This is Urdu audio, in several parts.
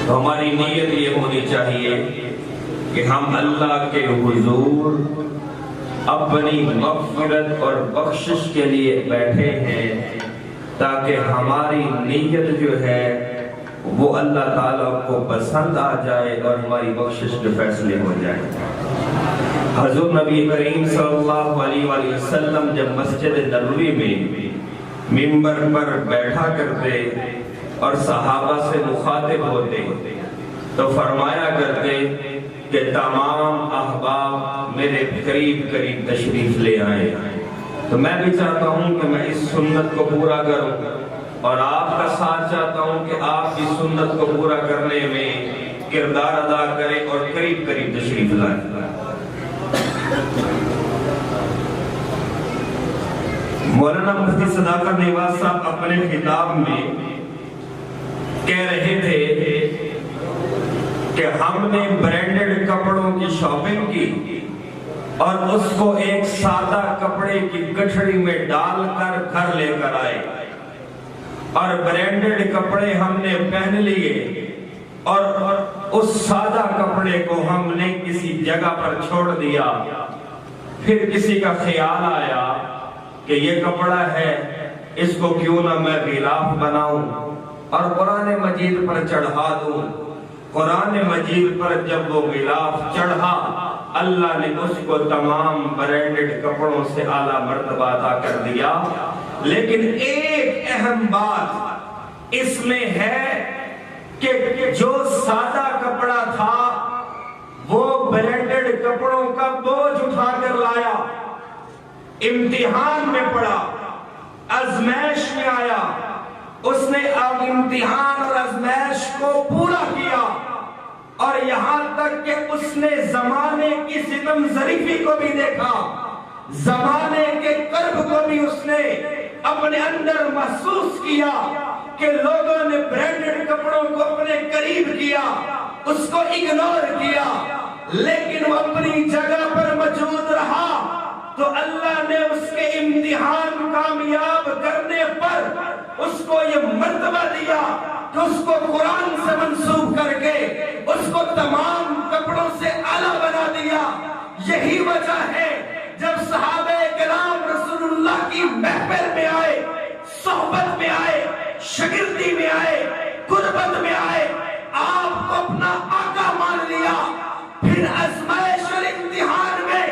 تو ہماری نیت یہ ہونی چاہیے کہ ہم اللہ کے حضور اپنی مغفرت اور بخشش کے لیے بیٹھے ہیں، تاکہ ہماری نیت جو ہے وہ اللہ تعالیٰ کو پسند آ جائے اور ہماری بخشش کے فیصلے ہو جائیں۔ حضور نبی کریم صلی اللہ علیہ وآلہ وسلم جب مسجد نبوی میں منبر پر بیٹھا کرتے اور صحابہ سے مخاطب ہوتے تو فرمایا کرتے کہ تمام احباب میرے قریب قریب تشریف لے آئے۔ تو میں بھی چاہتا ہوں کہ میں اس سنت کو پورا کروں، اور آپ کا ساتھ چاہتا ہوں کہ آپ اس سنت کو پورا کرنے میں کردار ادا کریں اور قریب قریب تشریف لائیں۔ مولانا مفتی صداقت نواز صاحب اپنے خطاب میں کہہ رہے تھے کہ ہم نے برینڈڈ کپڑوں کی شاپنگ کی اور اس کو ایک سادہ کپڑے کی گٹھڑی میں ڈال کر گھر لے کر آئے، اور برینڈڈ کپڑے ہم نے پہن لیے اور اس سادہ کپڑے کو ہم نے کسی جگہ پر چھوڑ دیا۔ پھر کسی کا خیال آیا کہ یہ کپڑا ہے، اس کو کیوں نہ میں غلاف بناؤں اور قرآن مجید پر چڑھا دوں۔ قرآن مجید پر جب وہ غلاف چڑھا، اللہ نے اس کو تمام برینڈڈ کپڑوں سے اعلیٰ مرتبہ عطا کر دیا۔ لیکن ایک اہم بات اس میں ہے کہ جو سادہ کپڑا تھا وہ برینڈڈ کپڑوں کا بوجھ اٹھا کر لایا، امتحان میں پڑا، آزمائش میں آیا، اس نے اب امتحان اور آزمائش کو پورا کیا، اور یہاں تک کہ اس نے زمانے کی ستم ظریفی کو بھی دیکھا، زمانے کے کرب کو بھی اس نے اپنے اندر محسوس کیا کہ لوگوں نے برینڈڈ کپڑوں کو اپنے قریب کیا، اس کو اگنور کیا، لیکن وہ اپنی جگہ پر موجود رہا۔ تو اللہ نے اس کے امتحان کامیاب کرنے پر اس کو یہ مرتبہ دیا کہ اس کو قرآن سے منسوب کر کے اس کو تمام کپڑوں سے اعلیٰ بنا دیا۔ یہی وجہ ہے جب صحابہ کرام رسول اللہ کی محفل میں آئے، صحبت میں آئے، شاگردی میں آئے، قربت میں آئے، آپ کو اپنا آقا مان لیا، پھر آزمائش اور امتحان میں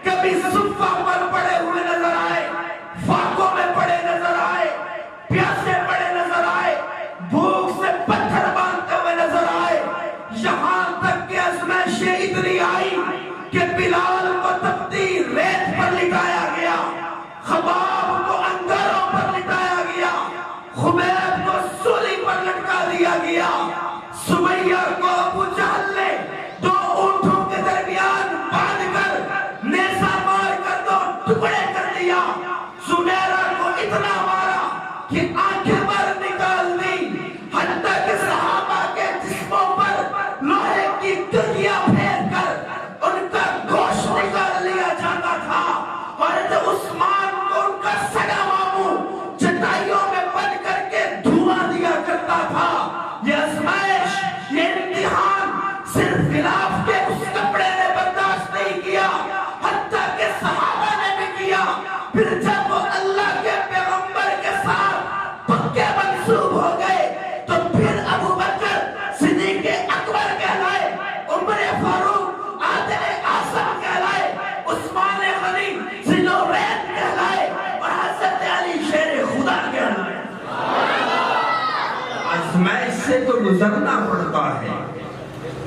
کبھی صفہ پر پڑے ہوئے نظر آئے، فاقوں میں پڑے نظر آئے، پیاسے پڑے نظر آئے، بھوک سے پتھر باندھتے ہوئے نظر آئے، یہاں تک کہ آزمائشیں اتنی آئی کہ بلال کو تپتی ریت پر لٹایا گیا، خباب کو انگاروں پر لٹایا گیا، خبیب کو سولی پر لٹکا دیا گیا، سمیہ کو ابو جہل نے دو اونٹوں کے درمیان باندھ کر نیزہ مار کر دو ٹکڑے کر دیا، زمیرہ کو اتنا مارا کہ آنکھیں بر نکال دی، حتیٰ کہ صحابہ کے جسموں پر لوہے کی گرگیاں پھینک کر ان کا گوشت نکال لیا جاتا تھا، اور جب عثمان کو ان کا سگا ماموں چٹائیوں میں بند کر کے دھواں دیا کرتا تھا۔ یہ آزمائش، یہ امتحان صرف خلاف کے اس کپڑے نے برداشت نہیں کیا، حتیٰ کہ صحابہ نے بھی کیا۔ پھر جب وہ اللہ کے پیغمبر کے ساتھ پکے منسوب ہو گئے تو پھر ابو بکر صدیق اکبر کہلائے، عمر فاروق عادل اعظم کہلائے، عثمان غنی ذی النورین کہلائے، اور حضرت علی شیر خدا کہلائے۔ آزمائش سے تو گزرنا پڑتا ہے،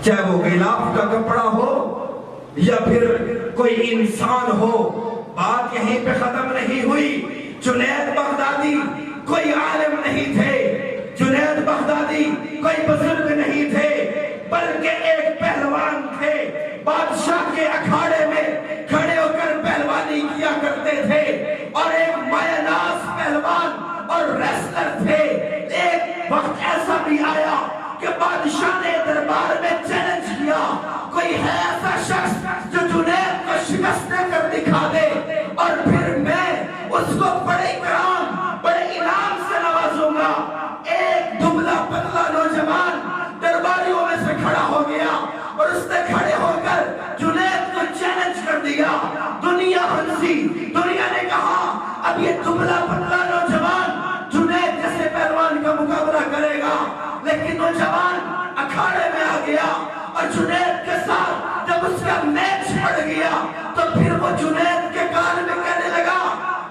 چاہے وہ غلاف کا کپڑا ہو یا پھر کوئی انسان ہو۔ بات یہیں پہ ختم نہیں ہوئی۔ جنید بغدادی کوئی عالم نہیں تھے، جنید بغدادی کوئی بزرگ نہیں تھے، بلکہ ایک پہلوان تھے، بادشاہ کے اکھاڑے میں کھڑے ہو کر پہلوانی کیا کرتے تھے، اور ایک مایہ ناز پہلوان اور ریسلر تھے۔ ایک وقت ایسا بھی آیا کہ بادشاہ نے دربار میں چیلنج کیا، کوئی ہے ایسا شخص جو جنید کو شکست دے کر دکھا دے، اور پھر میں اس کو بڑے اکرام، بڑے انعام سے نوازوں گا۔ ایک دبلا پتلا نوجوان درباریوں اور اس نے کھڑے ہو کر جنید کو چیلنج کر دیا، دنیا ہنسی، دنیا نے کہا اب یہ دبلا پتلا نوجوان جنید جیسے پہلوان کا مقابلہ کرے گا، لیکن نوجوان اکھاڑے میں آ گیا اور جنید کے ساتھ جب اس کا میچ پڑ گیا تو پھر وہ جنید کے کان میں کہنے لگا،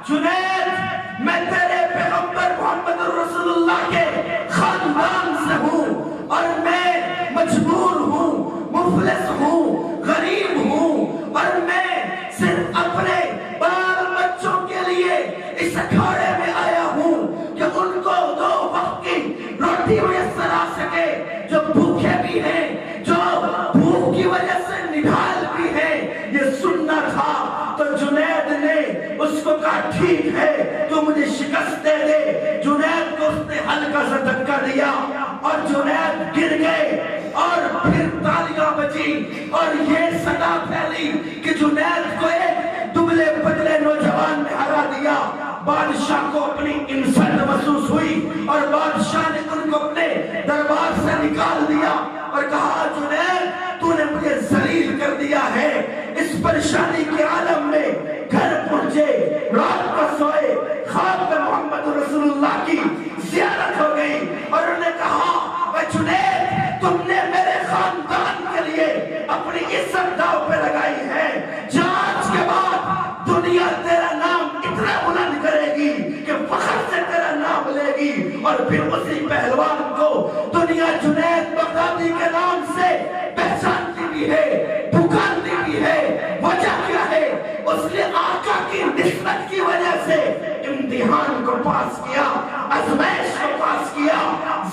جنید میں تیرے پیغمبر محمد رسول اللہ کے خاندان سے ہوں اور میں مجبور ہوں، مفلس ہوں، غریب ہوں، اور میں صرف اپنے بال بچوں کے لیے اس اکھاڑے میں آیا ہوں کہ ان کو 2 وقت کی روٹی میسر آ سکے، جو بھوکے بھی ہیں، جو بھوک کی وجہ سے نڈھال بھی ہیں، یہ سننا تھا۔ تو جنید نے اس کو کہا ٹھیک ہے تو مجھے شکست دے دے۔ جنید کو اس نے ہلکا سا دھکا دیا اور جنید گر گئے اور پھر تالیاں بجی اور یہ صدا پھیلی کہ جنید کو ایک دبلے پتلے نوجوان نے ہرا دیا۔ بادشاہ کو اپنی انسلٹ محسوس ہوئی اور بادشاہ نے ان کو اپنے دربار سے نکال دیا اور کہا، جنید تو نے مجھے ذلیل کر دیا ہے، اس پریشانی کے عالم میں گھر پہنچے، رات کو سوئے، خواب میں محمد رسول اللہ کی زیارت ہو گئی اور انہوں نے کہا، اے جنید تم نے میرے خاندان کے لیے اپنی عزت داؤ پہ لگائی ہے، آج کے بعد دنیا تیرا نام اتنا بلند کرے گی کہ فخر سے تیرا نام لے گی۔ اور پھر اسی پہلوان کو دنیا جنید بغدادی کے نام سے پہچانتی بھی ہے، پکارتی بھی ہے۔ وجہ کیا ہے؟ اس نے آقا کی نسبت کی وجہ سے امتحان کو پاس کیا، آزمائش کو پاس کیا،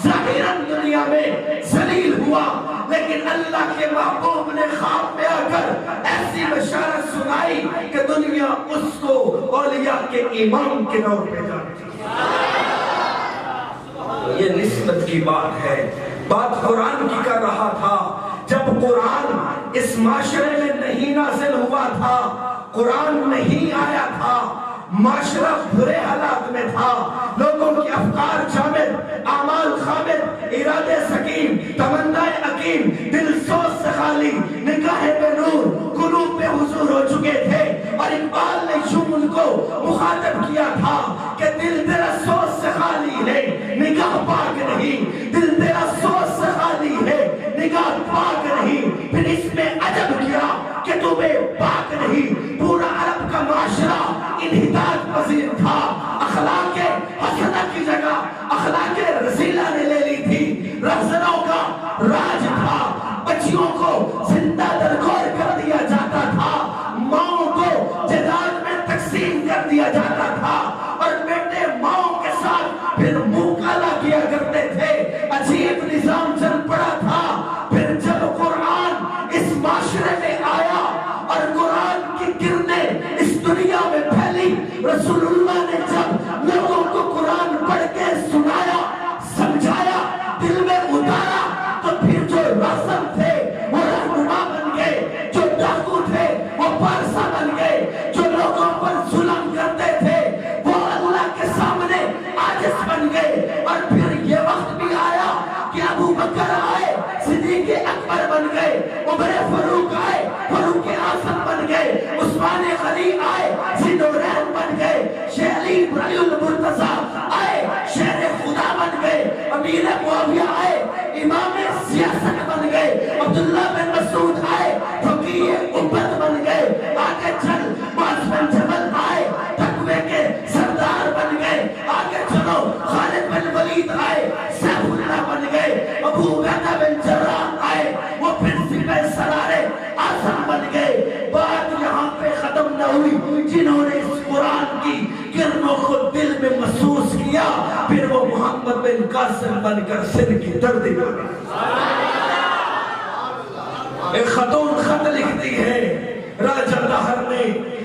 ظاہراً دنیا میں ذلیل ہوا، لیکن اللہ کے محبوب نے خواب میں آ کر ایسی بشارت سنائی کہ دنیا اس کو اولیاء کے امام کے طور پہ جانتی ہے۔ یہ نسبت کی بات ہے، بات قرآن کی کر رہا تھا۔ جب قرآن اس معاشرے میں نہیں نازل ہوا تھا، قرآن نہیں آیا تھا، معاشرہ برے حالات میں تھا، لوگوں کی افکار جامد، اعمال خامد، ارادے سقیم، تمنائیں عقیم، دل سوز سے خالی، نگاہیں بے نور، قلوب بے حضور ہو چکے تھے۔ اور اقبال نے یوں ان کو مخاطب کیا تھا کہ دل تیرا سوز سے خالی ہے، نگاہ پاک نہیں، دل تیرا سوز سے خالی ہے، نگاہ پاک نہیں۔ پھر اس میں عجب کیا کہ تو بے پاک نہیں۔ پورا عرب کا معاشرہ انحطاط پذیر تھا، اخلاق حسنہ کی جگہ اخلاق رذیلہ نے لے لی تھی، رہزنوں کا راج تھا، بچیوں کو زندہ درگور کر دیا جاتا تھا، ماؤں کو جائیداد میں تقسیم کر دیا جاتا تھا، اور بیٹے ماؤں کے ساتھ پھر منہ کالا کیا کرتے تھے۔ عجیب نظام چل پڑا تھا۔ پھر جب قرآن اس معاشرے میں آیا اور قرآن کی کرنیں اس دنیا میں پھیلی، رسول اللہ نے جب لوگوں کو قرآن پڑھ کے سنایا، سمجھایا، دل میں اتارا، تو پھر جو رسم تھے وہ رہنما بن گئے، جو ڈاکو تھے وہ پارسا بن گئے، جو لوگوں پر ظلم کرتے تھے وہ اللہ کے سامنے عاجز بن گئے۔ اور پھر یہ وقت بھی آیا کہ ابو بکر آئے، صدیق اکبر بن گئے، عمر فاروق آئے، فاروق اعظم بن گئے، عثمان غنی آئے، ذوالنورین بن گئے، شیخ علی علی المرتضیٰ آئے، شیر خدا بن گئے، امیر معاویہ آئے، امام سیاست بن گئے، عبداللہ بن مسعود آئے، فقیہ امت بن گئے، آگے چل معاذ بن جبل آئے، تقوی کے سردار بن گئے، آگے چلو خالد بن ولید آئے، سیف اللہ بن گئے، ابو عبیدہ بن جراح آئے، وہ پرنسپل سرارے اعظم بن گئے۔ بات یہاں پہ ختم نہ ہوئی، جنہوں نے اس قرآن کی کرنوں کو دل میں محسوس کیا، پھر وہ محمد بن قاسم بن کر سن کی دردی بن گئے۔ ایک خاتون خط لکھتی ہے، راجہ دہر نے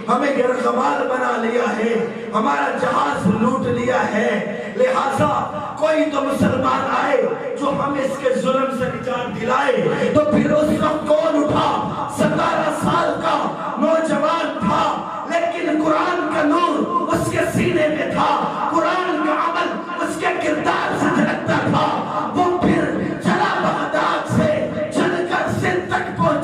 ہمیں یرغمال بنا لیا ہے، ہمارا جہاز لوٹ لیا ہے، لہٰذا کوئی تو مسلمان آئے جو ہمیں اس کے ظلم سے نجات دلائے۔ تو پھر اس وقت کون اٹھا؟ 17 سال کا نوجوان تھا، لیکن قرآن کا نور اس کے سینے میں تھا، قرآن کا عمل اس کے کردار سے جھلکتا تھا۔ وہ پھر چلا بغداد سے چل کر سندھ تک پہنچا۔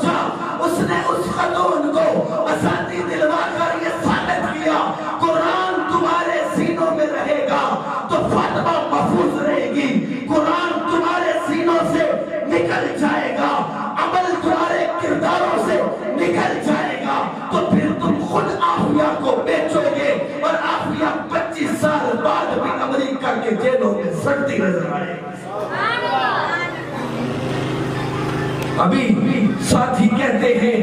ابھی ساتھی کہتے ہیں،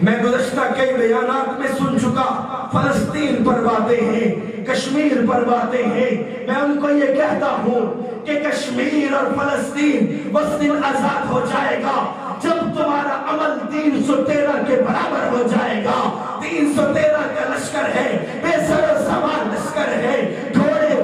میں گزشتہ کئی بیانات میں سن چکا، فلسطین پر باتیں ہیں، کشمیر پر باتیں ہیں۔ میں ان کو یہ کہتا ہوں کہ کشمیر اور فلسطین اس دن آزاد ہو جائے گا جب تمہارا عمل 313 کے برابر ہو جائے گا۔ 313 کا لشکر ہے، بے سر و سوار لشکر ہے، گھوڑے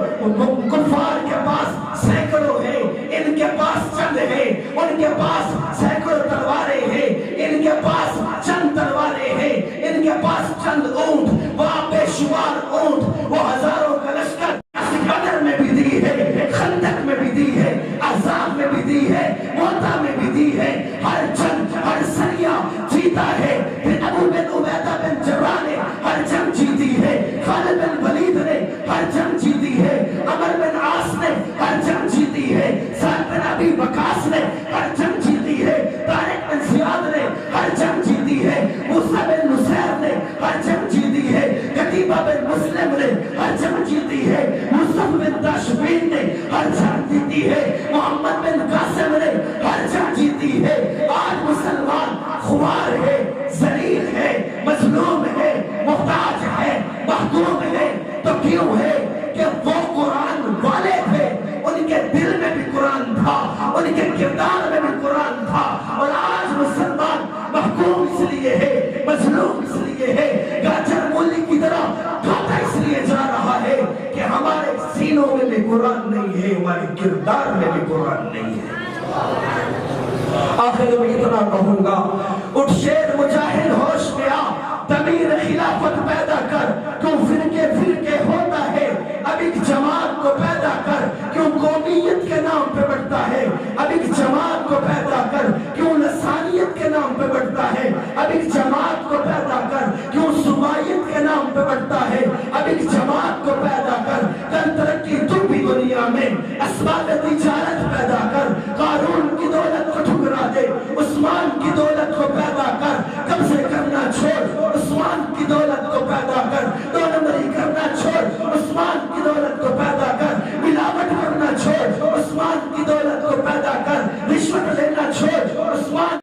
کفار کے پاس سینکڑوں ہیں، ان کے پاس چند ہیں، ان کے پاس سینکڑوں تلواریں ہیں، ان کے پاس چند تلواریں ہیں، ان کے پاس چند اونٹ، وہاں بے شمار اونٹ، وہ ہزاروں کا لشکر بدر میں بھی دی ہے، خندق میں بھی دی ہے، احزاب میں بھی دی ہے، موتا میں بھی دی ہے، ہر جنگ ہر سریہ جیتا ہے۔ پھر ابو بن عبیدہ بن جراح نے ہر جنگ جیتی ہے، خالد بن ولید نے ہر جنگ جیتی ہے، عمر بن عاص نے ہر جنگ جیتی ہے، سعد بن ابی وقاص نے ہر جنگ جیتی ہے، طارق بن زیاد نے ہر جنگ جیتی ہے، موسیٰ بن نصیر نے ہر جنگ جیتی ہے، قتیبہ بن مسلم نے ہر جنگ جیتی ہے، یوسف بن تاشفین نے ہر جنگ جیتی ہے، محمد بن قاسم نے ہر جنگ جیتی ہے۔ آج مسلمان خوار ہے، ذلیل ہے، مظلوم ہے، محتاج ہے، محکوم ہے، تو کیوں ہے کہ وہ قرآن والے تھے، ان کے دل میں بھی قرآن تھا، ان کے کردار میں بھی قرآن تھا۔ اور آج مسلمان محکوم اس لیے ہے، مظلوم اس لیے ہے، گاجر مولی کی طرح کھاتا اس لیے جا رہا ہے کہ ہمارے سینوں میں بھی قرآن نہیں ہے، ہمارے کردار میں بھی قرآن نہیں ہے۔ آخر میں اتنا کہوں گا، اٹھ شیر مجاہد ہوش میں آ، تعمیر خلافت پیدا کر، کیوں فرقے فرقے ہوتا ہے، اب ایک جماعت کو پیدا کر، کیوں قومیت کے نام پہ بڑھتا ہے، اب ایک جماعت کو پیدا کر، کیوں لسانیت کے نام پہ بڑھتا ہے، اب ایک جماعت